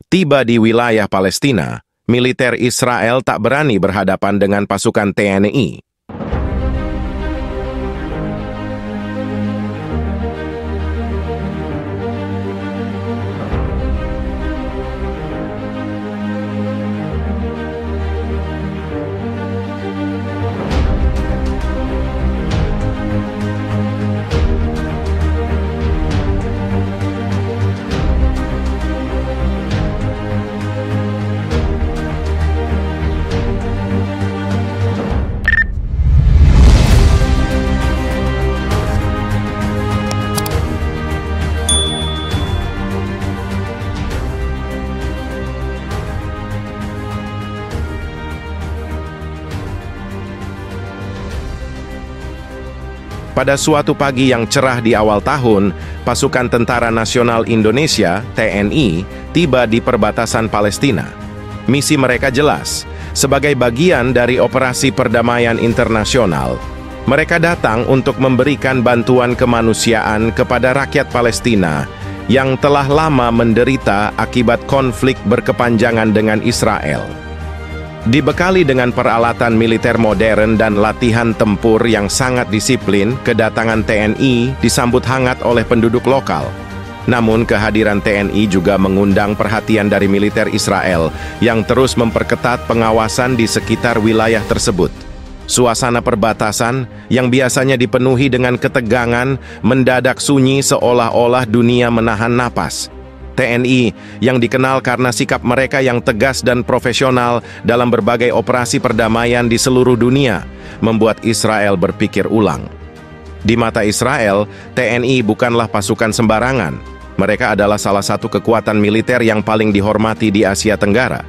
Tiba di wilayah Palestina, militer Israel tak berani berhadapan dengan pasukan TNI. Pada suatu pagi yang cerah di awal tahun, pasukan Tentara Nasional Indonesia (TNI) tiba di perbatasan Palestina. Misi mereka jelas, sebagai bagian dari operasi perdamaian internasional. Mereka datang untuk memberikan bantuan kemanusiaan kepada rakyat Palestina yang telah lama menderita akibat konflik berkepanjangan dengan Israel. Dibekali dengan peralatan militer modern dan latihan tempur yang sangat disiplin, kedatangan TNI disambut hangat oleh penduduk lokal. Namun kehadiran TNI juga mengundang perhatian dari militer Israel yang terus memperketat pengawasan di sekitar wilayah tersebut. Suasana perbatasan yang biasanya dipenuhi dengan ketegangan mendadak sunyi seolah-olah dunia menahan napas. TNI yang dikenal karena sikap mereka yang tegas dan profesional dalam berbagai operasi perdamaian di seluruh dunia, membuat Israel berpikir ulang. Di mata Israel, TNI bukanlah pasukan sembarangan. Mereka adalah salah satu kekuatan militer yang paling dihormati di Asia Tenggara.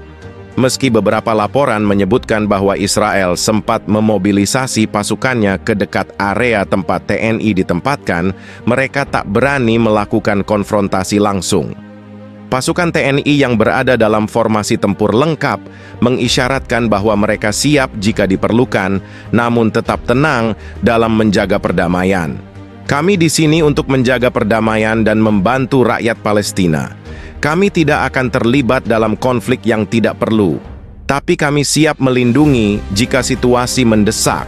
Meski beberapa laporan menyebutkan bahwa Israel sempat memobilisasi pasukannya ke dekat area tempat TNI ditempatkan, mereka tak berani melakukan konfrontasi langsung. Pasukan TNI yang berada dalam formasi tempur lengkap mengisyaratkan bahwa mereka siap jika diperlukan, namun tetap tenang dalam menjaga perdamaian. Kami di sini untuk menjaga perdamaian dan membantu rakyat Palestina. Kami tidak akan terlibat dalam konflik yang tidak perlu, tapi kami siap melindungi jika situasi mendesak,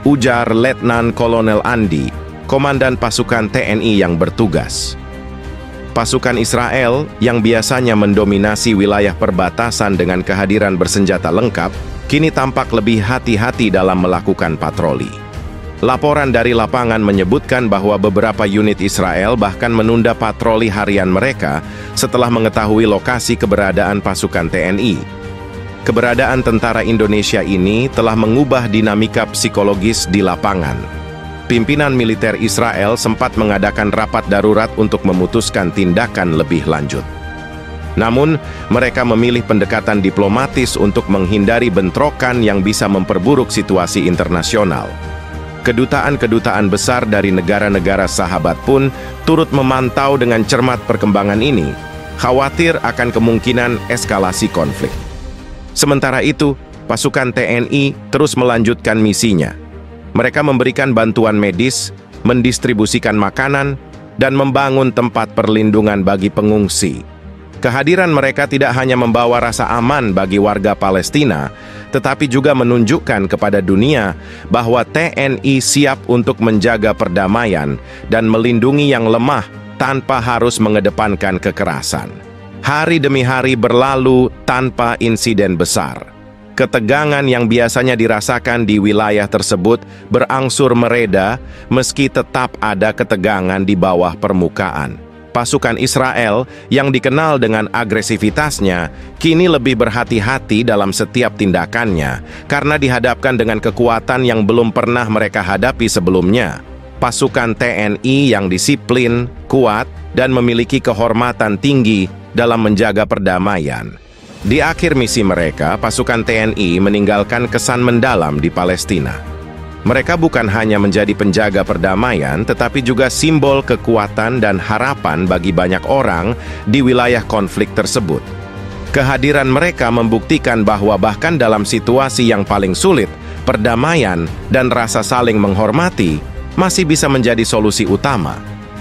ujar Letnan Kolonel Andi, komandan pasukan TNI yang bertugas. Pasukan Israel yang biasanya mendominasi wilayah perbatasan dengan kehadiran bersenjata lengkap, kini tampak lebih hati-hati dalam melakukan patroli. Laporan dari lapangan menyebutkan bahwa beberapa unit Israel bahkan menunda patroli harian mereka setelah mengetahui lokasi keberadaan pasukan TNI. Keberadaan tentara Indonesia ini telah mengubah dinamika psikologis di lapangan. Pimpinan militer Israel sempat mengadakan rapat darurat untuk memutuskan tindakan lebih lanjut. Namun, mereka memilih pendekatan diplomatis untuk menghindari bentrokan yang bisa memperburuk situasi internasional. Kedutaan-kedutaan besar dari negara-negara sahabat pun turut memantau dengan cermat perkembangan ini, khawatir akan kemungkinan eskalasi konflik. Sementara itu, pasukan TNI terus melanjutkan misinya. Mereka memberikan bantuan medis, mendistribusikan makanan, dan membangun tempat perlindungan bagi pengungsi. Kehadiran mereka tidak hanya membawa rasa aman bagi warga Palestina, tetapi juga menunjukkan kepada dunia bahwa TNI siap untuk menjaga perdamaian dan melindungi yang lemah tanpa harus mengedepankan kekerasan. Hari demi hari berlalu tanpa insiden besar. Ketegangan yang biasanya dirasakan di wilayah tersebut berangsur mereda meski tetap ada ketegangan di bawah permukaan. Pasukan Israel yang dikenal dengan agresivitasnya kini lebih berhati-hati dalam setiap tindakannya karena dihadapkan dengan kekuatan yang belum pernah mereka hadapi sebelumnya. Pasukan TNI yang disiplin, kuat, dan memiliki kehormatan tinggi dalam menjaga perdamaian. Di akhir misi mereka, pasukan TNI meninggalkan kesan mendalam di Palestina. Mereka bukan hanya menjadi penjaga perdamaian, tetapi juga simbol kekuatan dan harapan bagi banyak orang di wilayah konflik tersebut. Kehadiran mereka membuktikan bahwa bahkan dalam situasi yang paling sulit, perdamaian dan rasa saling menghormati masih bisa menjadi solusi utama.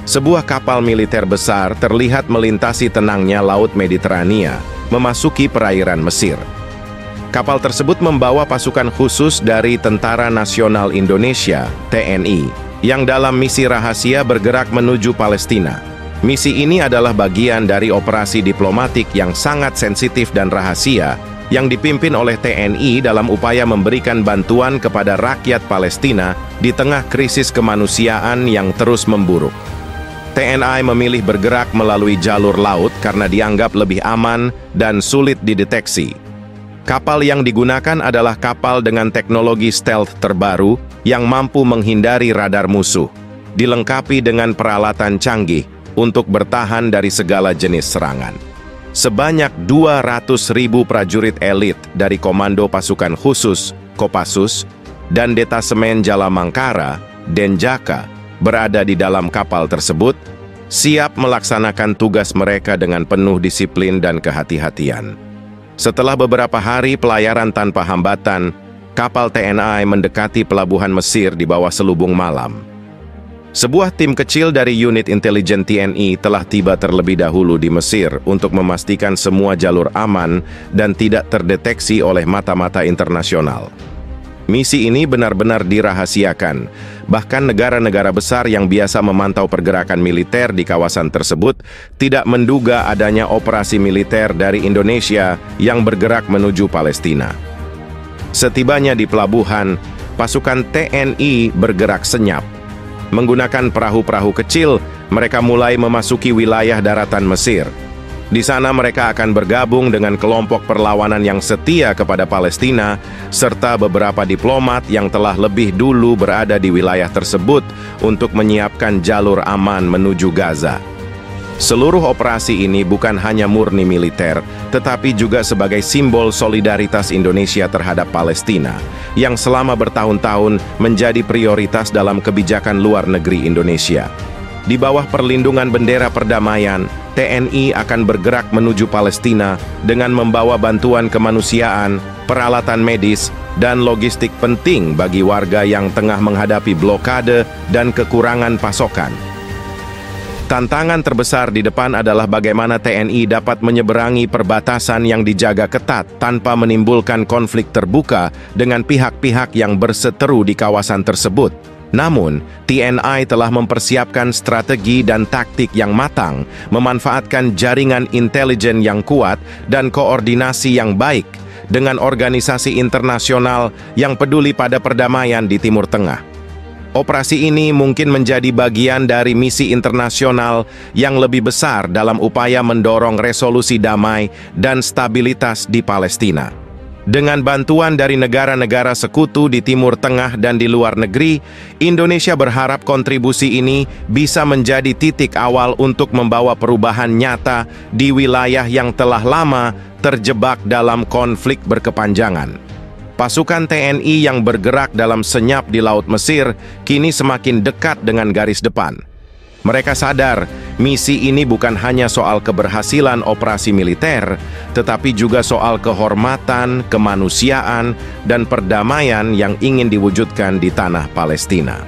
Sebuah kapal militer besar terlihat melintasi tenangnya Laut Mediterania, memasuki perairan Mesir. Kapal tersebut membawa pasukan khusus dari Tentara Nasional Indonesia, TNI, yang dalam misi rahasia bergerak menuju Palestina. Misi ini adalah bagian dari operasi diplomatik yang sangat sensitif dan rahasia yang dipimpin oleh TNI dalam upaya memberikan bantuan kepada rakyat Palestina di tengah krisis kemanusiaan yang terus memburuk. TNI memilih bergerak melalui jalur laut karena dianggap lebih aman dan sulit dideteksi. Kapal yang digunakan adalah kapal dengan teknologi stealth terbaru yang mampu menghindari radar musuh, dilengkapi dengan peralatan canggih untuk bertahan dari segala jenis serangan. Sebanyak 200.000 prajurit elit dari Komando Pasukan Khusus, Kopassus, dan Detasemen Jalamangkara, Denjaka, berada di dalam kapal tersebut, siap melaksanakan tugas mereka dengan penuh disiplin dan kehati-hatian. Setelah beberapa hari pelayaran tanpa hambatan, kapal TNI mendekati pelabuhan Mesir di bawah selubung malam. Sebuah tim kecil dari unit intelijen TNI telah tiba terlebih dahulu di Mesir untuk memastikan semua jalur aman dan tidak terdeteksi oleh mata-mata internasional. Misi ini benar-benar dirahasiakan. Bahkan negara-negara besar yang biasa memantau pergerakan militer di kawasan tersebut tidak menduga adanya operasi militer dari Indonesia yang bergerak menuju Palestina. Setibanya di pelabuhan, pasukan TNI bergerak senyap. Menggunakan perahu-perahu kecil, mereka mulai memasuki wilayah daratan Mesir. Di sana mereka akan bergabung dengan kelompok perlawanan yang setia kepada Palestina, serta beberapa diplomat yang telah lebih dulu berada di wilayah tersebut untuk menyiapkan jalur aman menuju Gaza. Seluruh operasi ini bukan hanya murni militer, tetapi juga sebagai simbol solidaritas Indonesia terhadap Palestina, yang selama bertahun-tahun menjadi prioritas dalam kebijakan luar negeri Indonesia. Di bawah perlindungan bendera perdamaian, TNI akan bergerak menuju Palestina dengan membawa bantuan kemanusiaan, peralatan medis, dan logistik penting bagi warga yang tengah menghadapi blokade dan kekurangan pasokan. Tantangan terbesar di depan adalah bagaimana TNI dapat menyeberangi perbatasan yang dijaga ketat tanpa menimbulkan konflik terbuka dengan pihak-pihak yang berseteru di kawasan tersebut. Namun, TNI telah mempersiapkan strategi dan taktik yang matang, memanfaatkan jaringan intelijen yang kuat dan koordinasi yang baik dengan organisasi internasional yang peduli pada perdamaian di Timur Tengah. Operasi ini mungkin menjadi bagian dari misi internasional yang lebih besar dalam upaya mendorong resolusi damai dan stabilitas di Palestina. Dengan bantuan dari negara-negara sekutu di Timur Tengah dan di luar negeri, Indonesia berharap kontribusi ini bisa menjadi titik awal untuk membawa perubahan nyata di wilayah yang telah lama terjebak dalam konflik berkepanjangan. Pasukan TNI yang bergerak dalam senyap di Laut Mesir kini semakin dekat dengan garis depan. Mereka sadar, misi ini bukan hanya soal keberhasilan operasi militer, tetapi juga soal kehormatan, kemanusiaan, dan perdamaian yang ingin diwujudkan di tanah Palestina.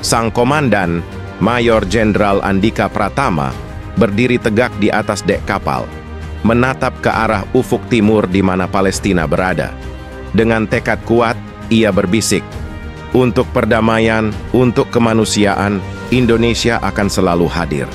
Sang komandan, Mayor Jenderal Andika Pratama, berdiri tegak di atas dek kapal, menatap ke arah ufuk timur di mana Palestina berada. Dengan tekad kuat, ia berbisik, "Untuk perdamaian, untuk kemanusiaan, Indonesia akan selalu hadir."